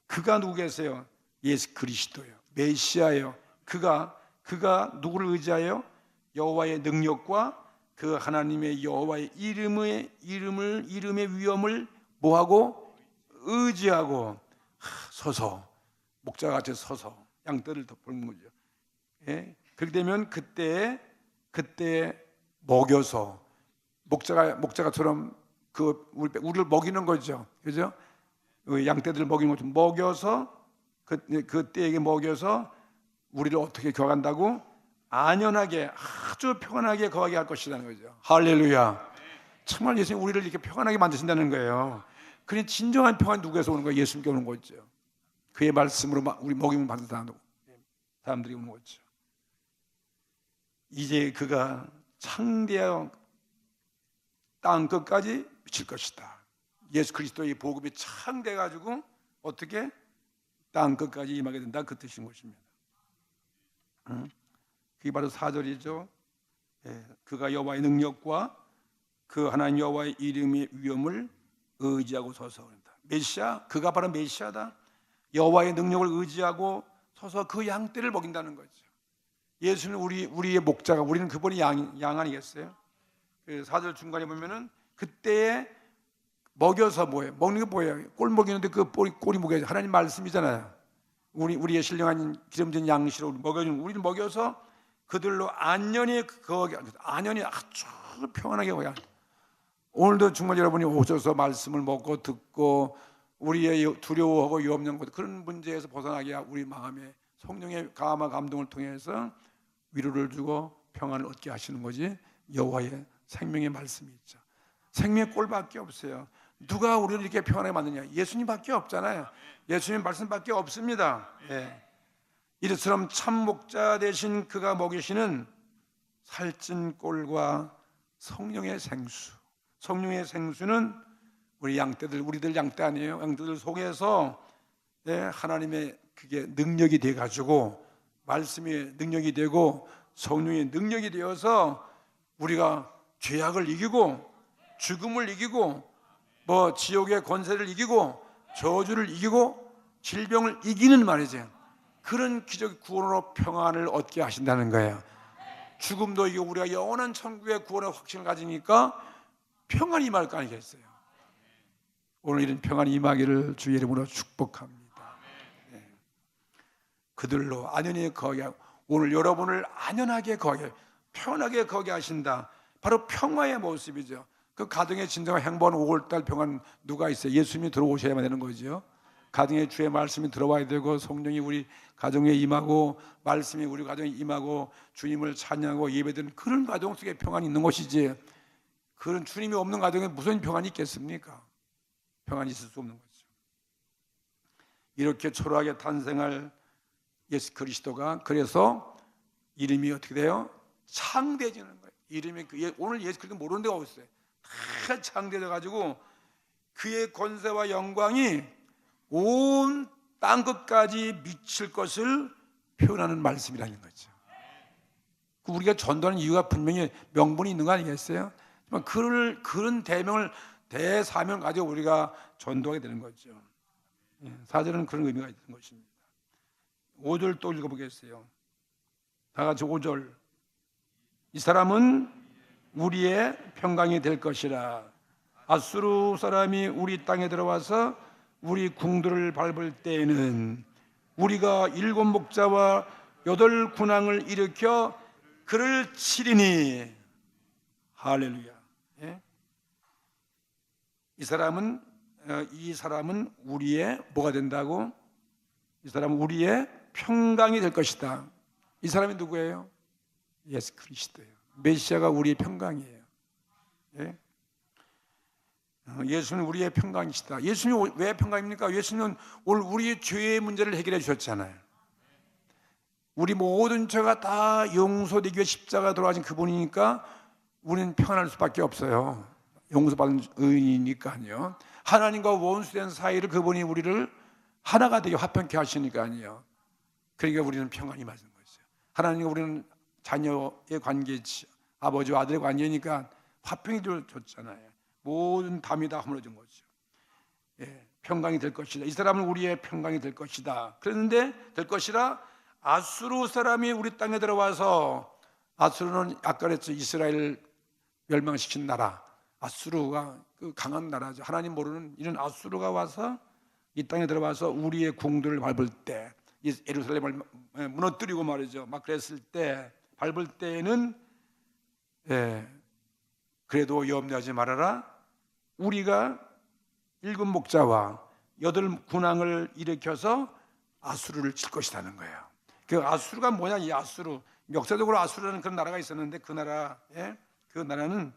그가 누구겠어요? 예수 그리스도예요. 메시아예요. 그가 누구를 의지하여? 여호와의 능력과 그 하나님의 여호와의 이름의 위엄을 뭐하고? 의지하고 서서 목자같이 서서 양떼를 덮는 거죠. 예? 그렇게 되면 그때 먹여서 목자가처럼 우리를 먹이는 거죠. 그죠? 양떼들을 먹이는 것처럼 먹여서 그때에게 먹여서 우리를 어떻게 교환한다고? 안연하게 아주 평안하게 거하게 할 것이라는 거죠. 할렐루야. 정말 예수님 우리를 이렇게 평안하게 만드신다는 거예요. 그러니 진정한 평안 누구에서 오는 거예요? 예수님께 오는 거죠. 그의 말씀으로 우리 먹임을 받는 사람들이 오는 거죠. 이제 그가 창대하여 땅 끝까지 미칠 것이다. 예수 그리스도의 복음이 창대해가지고 어떻게 땅 끝까지 임하게 된다, 그 뜻인 것입니다. 그게 바로 4절이죠. 그가 여호와의 능력과 그 하나님 여호와의 이름의 위엄을 의지하고 서서 그런다. 메시아, 그가 바로 메시아다. 여호와의 능력을 의지하고 서서 그 양떼를 먹인다는 거죠. 예수는 우리의 목자가, 우리는 그분이 양 아니겠어요? 그 4절 중간에 보면은 그때에 먹여서 뭐예요? 먹는 게 뭐예요? 꼴 먹이는데 그 꼴이 뭐예요? 하나님 말씀이잖아요. 우리의 신령한 기름진 양식으로 먹여주는, 우리를 먹여서 그들로 안연히 아주 평안하게 거야. 오늘도 정말 여러분이 오셔서 말씀을 먹고 듣고 우리의 두려워하고 위험 없는 것, 그런 문제에서 벗어나게 우리 마음에 성령의 감화 감동을 통해서 위로를 주고 평안을 얻게 하시는 거지. 여호와의 생명의 말씀이 있죠. 생명의 꼴밖에 없어요. 누가 우리를 이렇게 평안하게 만드냐? 예수님밖에 없잖아요. 예수님 말씀밖에 없습니다. 이처럼 참 목자 대신 그가 먹이시는 살찐 꼴과 성령의 생수. 성령의 생수는 우리들 양떼 아니에요? 양떼들 속에서 하나님의 그게 능력이 돼 가지고, 말씀의 능력이 되고 성령의 능력이 되어서 우리가 죄악을 이기고 죽음을 이기고 지옥의 권세를 이기고 저주를 이기고 질병을 이기는 말이죠. 그런 기적 구원으로 평안을 얻게 하신다는 거예요. 죽음도 이기고 우리가 영원한 천국의 구원의 확신을 가지니까 평안이 임할 거 아니겠어요? 오늘 이런 평안이 임하기를 주의 이름으로 축복합니다. 그들로 안연히 거하게 하고, 오늘 여러분을 안연하게 거하게, 편하게 거하게 하신다. 바로 평화의 모습이죠. 그 가정의 진정한 행복한 5월달 평안 누가 있어요? 예수님이 들어오셔야만 되는 거죠. 가정에 주의 말씀이 들어와야 되고 성령이 우리 가정에 임하고 말씀이 우리 가정에 임하고 주님을 찬양하고 예배드리는 그런 가정 속에 평안이 있는 것이지, 그런 주님이 없는 가정에 무슨 평안이 있겠습니까? 평안이 있을 수 없는 거죠. 이렇게 초라하게 탄생할 예수 그리스도가, 그래서 이름이 어떻게 돼요? 창대해지는 거예요. 이름이 오늘 예수 그리스도 모르는 데가 없어요. 다 창대해져 가지고 그의 권세와 영광이 온 땅 끝까지 미칠 것을 표현하는 말씀이라는 거죠. 우리가 전도하는 이유가 분명히 명분이 있는 거 아니겠어요? 그런 대사명을 가지고 우리가 전도하게 되는 거죠. 4절은 그런 의미가 있는 것입니다. 5절 또 읽어보겠어요. 다 같이 5절. 이 사람은 우리의 평강이 될 것이라. 아수르 사람이 우리 땅에 들어와서 우리 궁들을 밟을 때에는 우리가 일곱 목자와 여덟 군왕을 일으켜 그를 치리니. 할렐루야. 예? 이 사람은 우리의 뭐가 된다고? 이 사람은 우리의 평강이 될 것이다. 이 사람이 누구예요? 예수 그리스도예요. 메시아가 우리의 평강이에요. 예? 예수는 우리의 평강이시다. 예수님이 왜 평강입니까? 예수님은 오늘 우리의 죄의 문제를 해결해 주셨잖아요. 우리 모든 죄가 다 용서되기 위해 십자가 돌아가신 그분이니까 우리는 평안할 수밖에 없어요. 용서받은 의인이니까요. 하나님과 원수된 사이를 그분이 우리를 하나가 되게 화평케 하시니까요. 그러니까 우리는 평안이 맞는 거죠. 하나님과 우리는 자녀의 관계지, 아버지와 아들의 관계니까 화평이 줬잖아요. 모든 담이 다 허물어진 거죠. 예, 평강이 될 것이다. 이 사람은 우리의 평강이 될 것이다. 그랬는데 될 것이라 아수르 사람이 우리 땅에 들어와서, 아수르는 아까 그랬죠. 이스라엘 멸망시킨 나라. 아수르가 그 강한 나라죠. 하나님 모르는 이런 아수르가 와서 이 땅에 들어와서 우리의 궁들을 밟을 때, 예루살렘을 무너뜨리고 말이죠. 막 그랬을 때, 밟을 때에는 그래도 염려하지 말아라. 우리가 일곱 목자와 여덟 군왕을 일으켜서 아수르를 칠 것이라는 거예요. 그 아수르가 뭐냐? 이 아수르, 역사적으로 아수르라는 그런 나라가 있었는데 그 나라는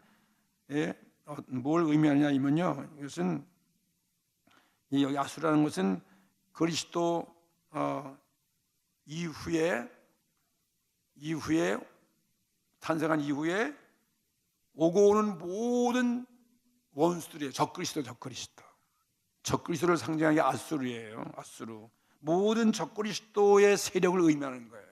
뭘 의미하냐면요, 이것은 여기 아수르라는 것은 그리스도 이후에 탄생한 이후에 오고 오는 모든 원수들이에요. 적그리스도를 상징하는 게 아수르예요. 아수르. 모든 적그리스도의 세력을 의미하는 거예요.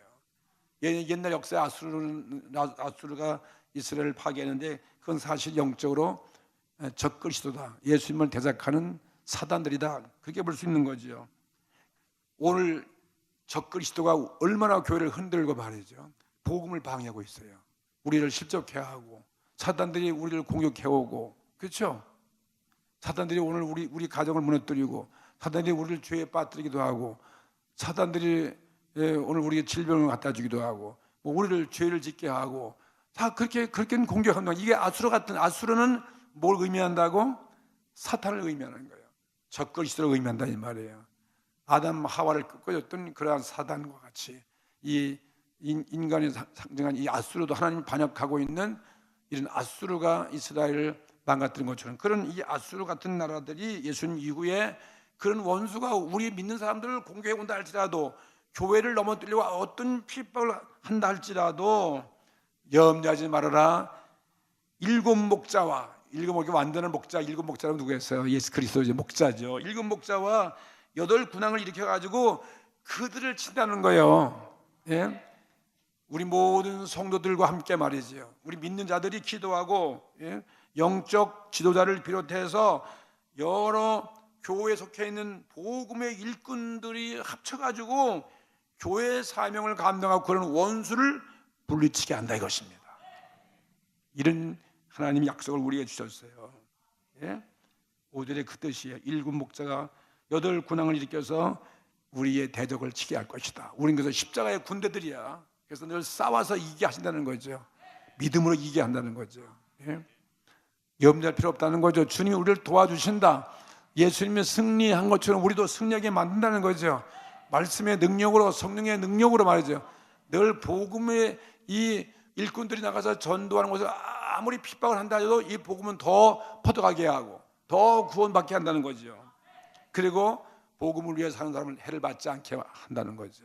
옛날 역사에 아수르가 이스라엘을 파괴했는데 그건 사실 영적으로 적그리스도다. 예수님을 대적하는 사단들이다. 그렇게 볼 수 있는 거죠. 오늘 적그리스도가 얼마나 교회를 흔들고 말이죠. 복음을 방해하고 있어요. 우리를 실족해 하고, 사단들이 우리를 공격해오고, 그렇죠? 사단들이 오늘 우리 가정을 무너뜨리고, 사단들이 우리를 죄에 빠뜨리기도 하고, 사단들이 오늘 우리에게 질병을 갖다 주기도 하고, 뭐 우리를 죄를 짓게 하고, 다 그렇게는 공격한다. 이게 아수르는 뭘 의미한다고? 사탄을 의미하는 거예요. 적그리스도를 의미한다 이 말이에요. 아담 하와를 끄집었던 그러한 사단과 같이 이 인간이 상징한 이 아수르도 하나님을 반역하고 있는 이런 아수르가 이스라엘을 망가뜨린 것처럼, 그런 이 아수르 같은 나라들이 예수님 이후에 그런 원수가 우리 믿는 사람들을 공격해 온다 할지라도, 교회를 넘어뜨리고 어떤 핍박을 한다 할지라도 염려하지 말아라. 일곱 목자와, 일곱 목자 완전한 목자, 일곱 목자는 누구였어요? 예수 그리스도의 목자죠. 일곱 목자와 여덟 군왕을 일으켜 가지고 그들을 친다는 거예요. 예? 우리 모든 성도들과 함께 말이죠. 우리 믿는 자들이 기도하고, 영적 지도자를 비롯해서 여러 교회에 속해 있는 복음의 일꾼들이 합쳐가지고 교회의 사명을 감당하고 그런 원수를 물리치게 한다 이것입니다. 이런 하나님의 약속을 우리에게 주셨어요. 5절에 그 뜻이에요. 일곱 목자가 여덟 군왕을 일으켜서 우리의 대적을 치게 할 것이다. 우리는 그래서 십자가의 군대들이야. 그래서 늘 싸워서 이기게 하신다는 거죠. 믿음으로 이기게 한다는 거죠. 염려할 필요 없다는 거죠. 주님이 우리를 도와주신다. 예수님이 승리한 것처럼 우리도 승리하게 만든다는 거죠. 말씀의 능력으로, 성령의 능력으로 말이죠. 늘 복음의 이 일꾼들이 나가서 전도하는 것을 아무리 핍박을 한다 해도 이 복음은 더 퍼져가게 하고 더 구원받게 한다는 거죠. 그리고 복음을 위해 사는 사람을 해를 받지 않게 한다는 거죠.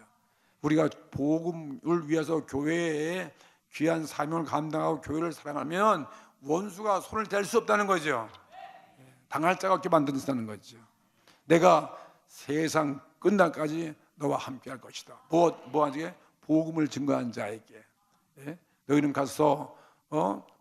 우리가 복음을 위해서 교회에 귀한 사명을 감당하고 교회를 사랑하면 원수가 손을 댈 수 없다는 거죠. 당할 자가 없게 만든다는 거죠. 내가 세상 끝날까지 너와 함께 할 것이다. 뭐하지? 복음을 증거한 자에게. 너희는 가서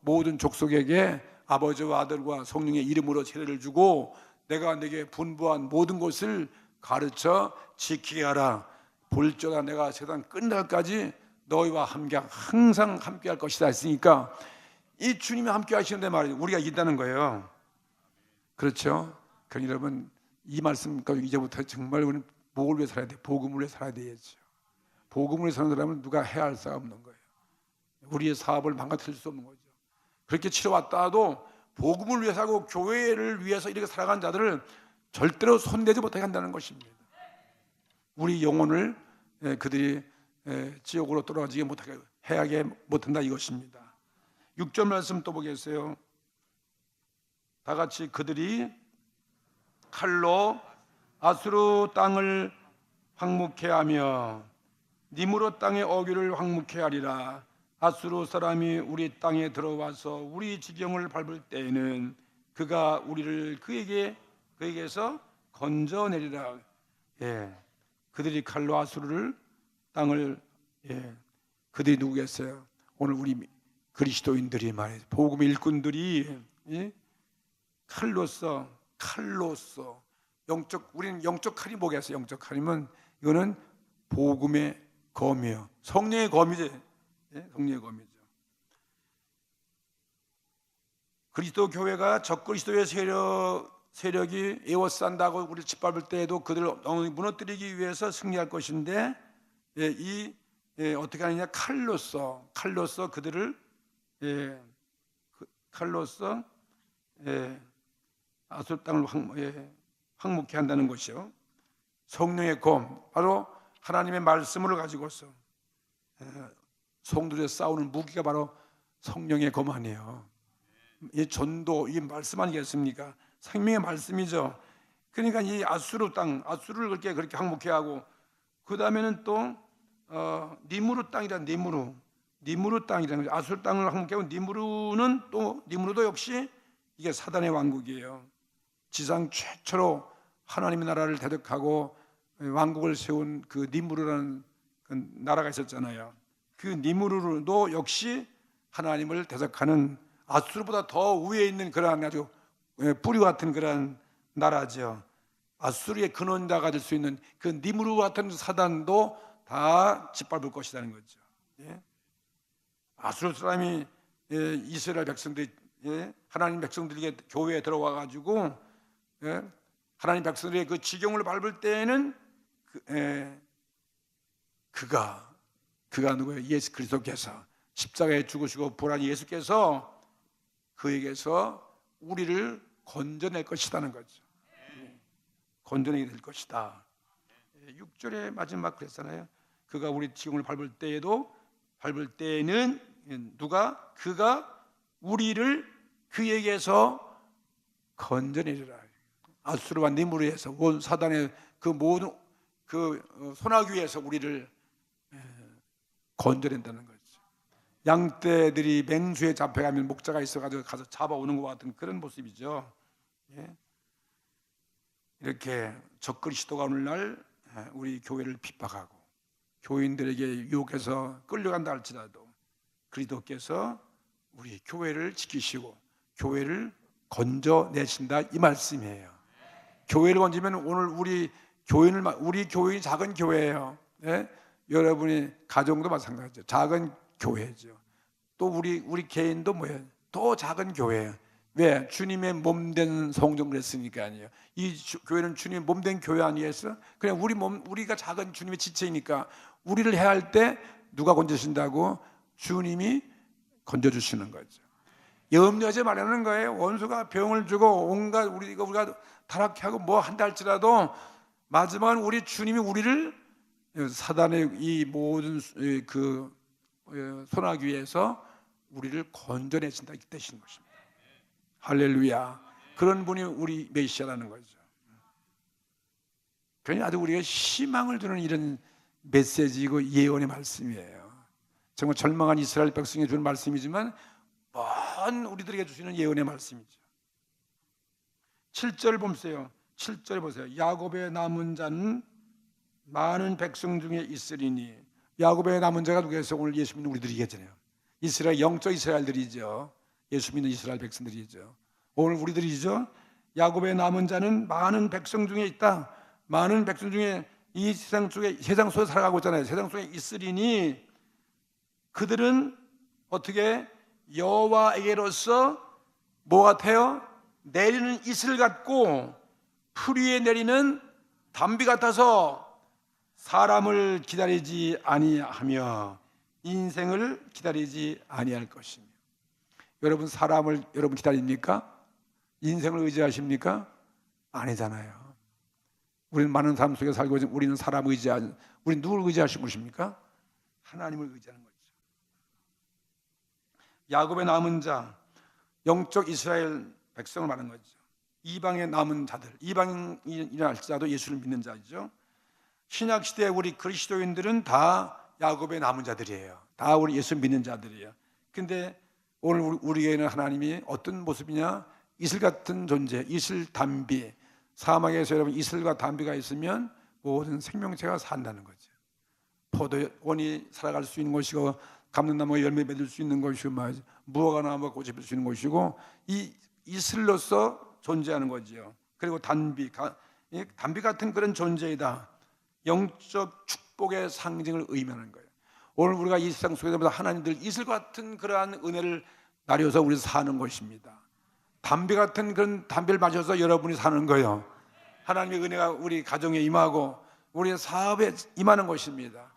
모든 족속에게 아버지와 아들과 성령의 이름으로 세례를 주고 내가 내게 분부한 모든 것을 가르쳐 지키게 하라. 볼지어다 내가 세상 끝날까지 너희와 함께 항상 함께 할 것이다 했으니까 이 주님이 함께 하시는데 말이죠. 우리가 이긴다는 거예요. 그렇죠? 그러니 여러분 이 말씀 가지고 이제부터 정말 우리는 뭘 위해 살아야 돼? 복음을 위해 살아야 되겠죠. 복음을 위해 사는 사람은 누가 해야 할 수가 없는 거예요. 우리의 사업을 망가뜨릴 수 없는 거죠. 그렇게 치러왔다 도 복음을 위해서 하고 교회를 위해서 이렇게 살아간 자들을 절대로 손대지 못하게 한다는 것입니다. 우리 영혼을 그들이 지옥으로 떨어지게 못하게 해야게 못한다 이것입니다. 6절 말씀 또 보겠어요. 다 같이 그들이 칼로 아수르 땅을 황무케 하며 니무롯 땅의 어귀를 황무케 하리라. 아수르 사람이 우리 땅에 들어와서 우리 지경을 밟을 때에는 그가 우리를 그에게서 건져내리라. 그들이 칼로 아수르를 땅을 그들이 누구겠어요? 오늘 우리 그리스도인들이 말이에요. 복음의 일꾼들이 칼로서 우리는 영적 칼이 뭐겠어요? 영적 칼이면 이거는 복음의 검이에요. 성령의 검이죠. 성령의 검이죠. 그리스도 교회가 적그리스도의 세력이 에워싼다고 우리를 짓밟을 때에도 그들을 무너뜨리기 위해서 승리할 것인데 어떻게 하느냐? 칼로서 그들을 아수르 땅을 황무케 한다는 것이요. 성령의 검, 바로 하나님의 말씀을 가지고서 성도들이 싸우는 무기가 바로 성령의 검 아니에요. 이 전도, 이 말씀 아니겠습니까? 생명의 말씀이죠. 그러니까 이 아수르 땅, 아수르를 그렇게 항목해 하고, 그 다음에는 또 니무르 땅이란 니무르 땅이라는 거죠. 아수르 땅을 항목해 하고, 니무르도 역시 이게 사단의 왕국이에요. 지상 최초로 하나님의 나라를 대적하고 왕국을 세운 그 니무르라는 그 나라가 있었잖아요. 그 니무르도 역시 하나님을 대적하는 아수르보다 더 위에 있는 그러한 아주 뿌리 같은 그런 나라죠. 아수르의 근원자가 될 수 있는 그 니무르 같은 사단도 다 짓밟을 것이라는 거죠. 아수르 사람이 이스라엘 백성들이 하나님 백성들에게 교회에 들어와 가지고 하나님 백성들의 그 지경을 밟을 때에는 그가 누구예요? 예수 그리스도께서 십자가에 죽으시고 부활한 예수께서 그에게서 우리를 건져낼 것이라는 거죠. 건져내게 될 것이다. 6절의 마지막 그랬잖아요. 그가 우리 지경을 밟을 때에는 그가 우리를 그에게서 건져내리라. 아수르와 니무르에서 온 사단의 그 모든 소나귀에서 우리를 건져낸다는 거죠. 양떼들이 맹수에 잡혀가면 목자가 있어가지고 가서 잡아오는 것 같은 그런 모습이죠. 이렇게 적그리스도가 오늘날 우리 교회를 핍박하고 교인들에게 유혹해서 끌려간다 할지라도 그리스도께서 우리 교회를 지키시고 교회를 건져내신다 이 말씀이에요. 교회를 건지면 오늘 우리 교인이 작은 교회예요. 여러분이 가정도 마찬가지죠. 작은 교회죠. 또 우리 개인도 뭐예요? 또 작은 교회예요. 왜? 주님의 몸된 성전 그랬으니까 아니에요. 이 교회는 주님의 몸된 교회 아니겠어? 그냥 우리가 작은 주님의 지체이니까 우리를 해야 할 때 누가 건져주신다고? 주님이 건져주시는 거죠. 염려하지 말라는 거예요. 원수가 병을 주고 온갖 우리가 타락해 하고 뭐 한다 할지라도 마지막은 우리 주님이 우리를 사단의 이 모든 그 소나귀에서 우리를 건져내신다 이 뜻인 것입니다. 할렐루야. 그런 분이 우리 메시아라는 거죠. 그러니 아주 우리가 희망을 주는 이런 메시지이고 예언의 말씀이에요. 정말 절망한 이스라엘 백성에 주는 말씀이지만 먼 우리들에게 주시는 예언의 말씀이죠. 7절 보세요. 7절 보세요. 야곱의 남은 자는 많은 백성 중에 있으리니. 야곱의 남은 자가 누구겠어요? 오늘 예수 믿는 우리들이겠잖아요. 이스라엘, 영적 이스라엘들이죠. 예수 믿는 이스라엘 백성들이죠. 오늘 우리들이죠. 야곱의 남은 자는 많은 백성 중에 있다. 많은 백성 중에 이 세상 속에 살아가고 있잖아요. 세상 속에 있으리니 그들은 어떻게 여호와에게로서 뭐 같아요? 내리는 이슬 같고 풀 위에 내리는 담비 같아서 사람을 기다리지 아니하며 인생을 기다리지 아니할 것이며. 여러분 사람을 여러분 기다립니까? 인생을 의지하십니까? 아니잖아요. 우리는 많은 삶 속에 살고 있지만 우리는 사람 의지하는, 우리는 누굴 의지하시는 것입니까? 하나님을 의지하는 거죠. 야곱의 남은 자, 영적 이스라엘 백성을 말하는 거죠. 이방의 남은 자들, 이방인이라 할지라도 예수를 믿는 자죠. 신약 시대에 우리 그리스도인들은 다 야곱의 남은 자들이에요. 다 우리 예수 믿는 자들이에요. 근데 오늘 우리에게는 하나님이 어떤 모습이냐? 이슬 같은 존재, 이슬 담비. 사막에서 여러분 이슬과 담비가 있으면 모든 생명체가 산다는 거죠. 포도원이 살아갈 수 있는 것이고, 감람나무가 열매 맺을 수 있는 것이고, 무화과 나무가 꽃이 필 수 있는 것이고, 이 이슬로서 존재하는 거죠. 그리고 담비 같은 그런 존재이다. 영적 축복의 상징을 의미하는 거예요. 오늘 우리가 이 세상 속에서 하나님들 이슬 같은 그러한 은혜를 나려서 우리 사는 것입니다. 담비 같은 그런 담비를 마셔서 여러분이 사는 거예요. 하나님의 은혜가 우리 가정에 임하고 우리 사업에 임하는 것입니다.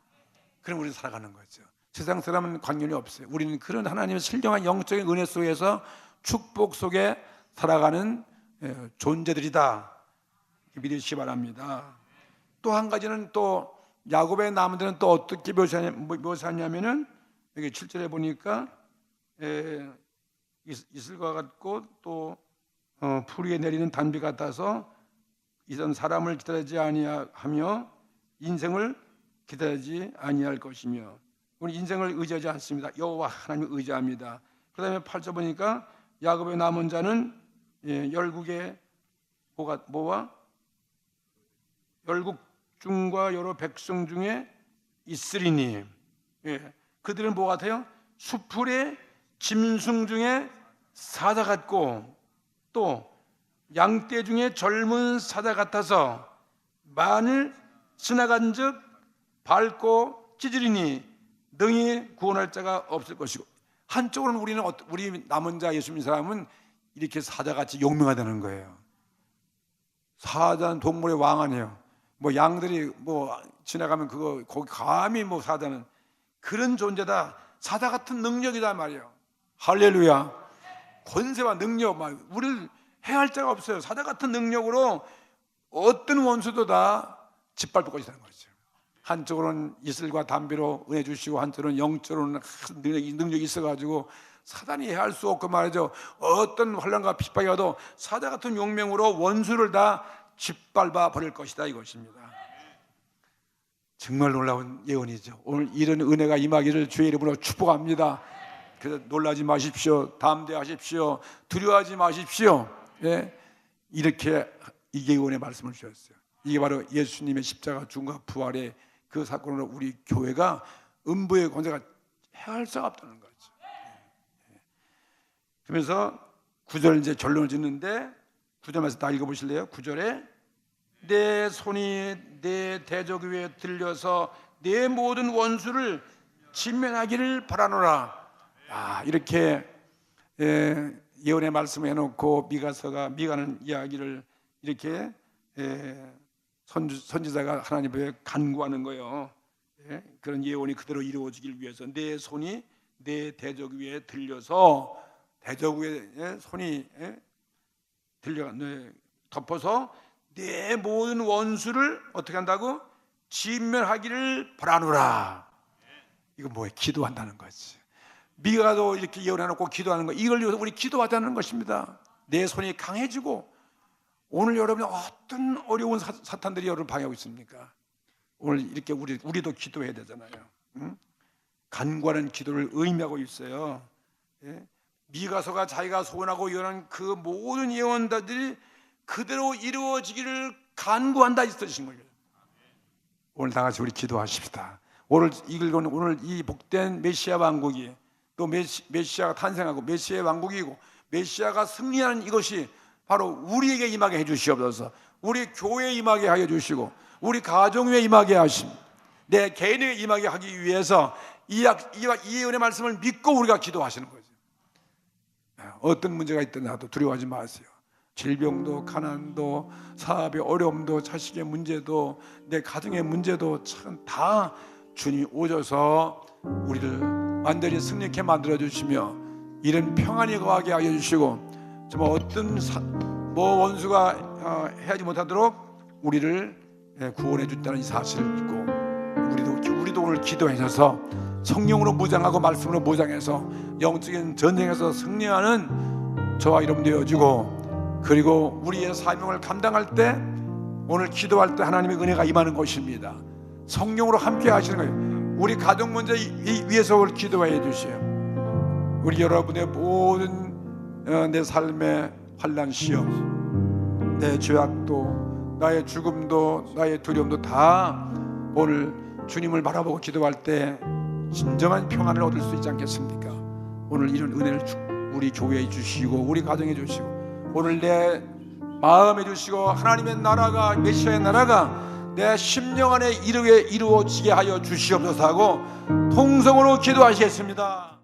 그럼 우리 살아가는 거죠. 세상 사람은 관련이 없어요. 우리는 그런 하나님의 신령한 영적인 은혜 속에서 축복 속에 살아가는 존재들이다. 믿으시기 바랍니다. 또 한 가지는 또 야곱의 나무들은 또 어떻게 묘사하냐면은 여기 7절에 보니까 이슬과 같고 또 풀 위에 내리는 단비 같아서 이런 사람을 기다리지 아니하며 인생을 기다리지 아니할 것이며. 우리 인생을 의지하지 않습니다. 여호와 하나님을 의지합니다. 그 다음에 8절 보니까 야곱의 남은 자는 열국의 뭐와 열국 중과 여러 백성 중에 있으리니, 그들은 뭐 같아요? 수풀의 짐승 중에 사자 같고 또 양떼 중에 젊은 사자 같아서 만일 지나간 즉 밟고 찢으리니 능히 구원할 자가 없을 것이고. 한쪽으로는 우리 남은 자 예수 믿는 사람은 이렇게 사자같이 용맹하다는 거예요. 사자는 동물의 왕 아니에요. 뭐 양들이 뭐 지나가면 그거 거기 감히 뭐 사자는 그런 존재다. 사자 같은 능력이다 말이에요. 할렐루야. 권세와 능력, 막 우리를 해할 자가 없어요. 사자 같은 능력으로 어떤 원수도 다 짓밟을 것이라는 거죠. 한쪽으로는 이슬과 담비로 은혜 주시고 한쪽으로는 영적으로는 능력이 있어가지고 사단이 해할 수 없고 말이죠. 어떤 환난과 핍박이 와도 사자 같은 용맹으로 원수를 다 짓밟아 버릴 것이다 이것입니다. 정말 놀라운 예언이죠. 오늘 이런 은혜가 임하기를 주의 이름으로 축복합니다. 그래서 놀라지 마십시오. 담대하십시오. 두려워하지 마십시오. 이렇게 이 예언의 말씀을 주셨어요. 이게 바로 예수님의 십자가 죽음과 부활의 그 사건으로 우리 교회가 음부의 권세가 해할 수가 없다는 거죠. 그러면서 9절 이제 결론을 짓는데 9절에서 다 읽어보실래요? 9절에 내 손이 내 대적 위에 들려서 내 모든 원수를 진면하기를 바라노라. 이렇게 예언의 말씀을 해놓고 미가는 이야기를 이렇게 선지자가 하나님 앞에 간구하는 거예요. 그런 예언이 그대로 이루어지길 위해서 내 손이 내 대적 위에 들려서 대적 위에 손이 덮어서 내 모든 원수를 어떻게 한다고? 진멸하기를 바라노라. 이거 뭐예요? 기도한다는 거지. 미가도 이렇게 예언해놓고 기도하는 거, 이걸 위해서 우리 기도하자는 것입니다. 내 손이 강해지고. 오늘 여러분 어떤 어려운 사탄들이 여러분 방해하고 있습니까? 오늘 이렇게 우리도 기도해야 되잖아요. 간구하는 기도를 의미하고 있어요. 미가서가 자기가 소원하고 예언한 그 모든 예언들이 그대로 이루어지기를 간구한다 있으신 거예요. 오늘 다 같이 우리 기도하십시다. 오늘 이 복된 메시아 왕국이 또 메시아가 탄생하고 메시아의 왕국이고 메시아가 승리하는 이것이 바로 우리에게 임하게 해주시옵소서. 우리 교회에 임하게 하여 주시고 우리 가정에 임하게 하심, 내 개인에게 임하게 하기 위해서 이 예언의 말씀을 믿고 우리가 기도하시는 거죠. 어떤 문제가 있더라도 두려워하지 마세요. 질병도 가난도 사업의 어려움도 자식의 문제도 내 가정의 문제도 참 다 주님이 오셔서 우리를 완전히 승리케 만들어 주시며 이런 평안이 거하게 하여 주시고 정말 어떤 원수가 해하지 못하도록 우리를 구원해 준다는 이 사실을 믿고 우리도 오늘 기도하셔서 성령으로 무장하고 말씀으로 무장해서 영적인 전쟁에서 승리하는 저와 여러분 되어주고, 그리고 우리의 사명을 감당할 때 오늘 기도할 때 하나님의 은혜가 임하는 것입니다. 성령으로 함께 하시는 거예요. 우리 가정 문제 위해서 오늘 기도해 주시오. 우리 여러분의 모든 내 삶의 환난 시험, 내 죄악도 나의 죽음도 나의 두려움도 다 오늘 주님을 바라보고 기도할 때 진정한 평안을 얻을 수 있지 않겠습니까? 오늘 이런 은혜를 우리 교회에 주시고 우리 가정에 주시고 오늘 내 마음에 주시고 하나님의 나라가, 메시아의 나라가 내 심령 안에 이루어지게 하여 주시옵소서 하고 통성으로 기도하시겠습니다.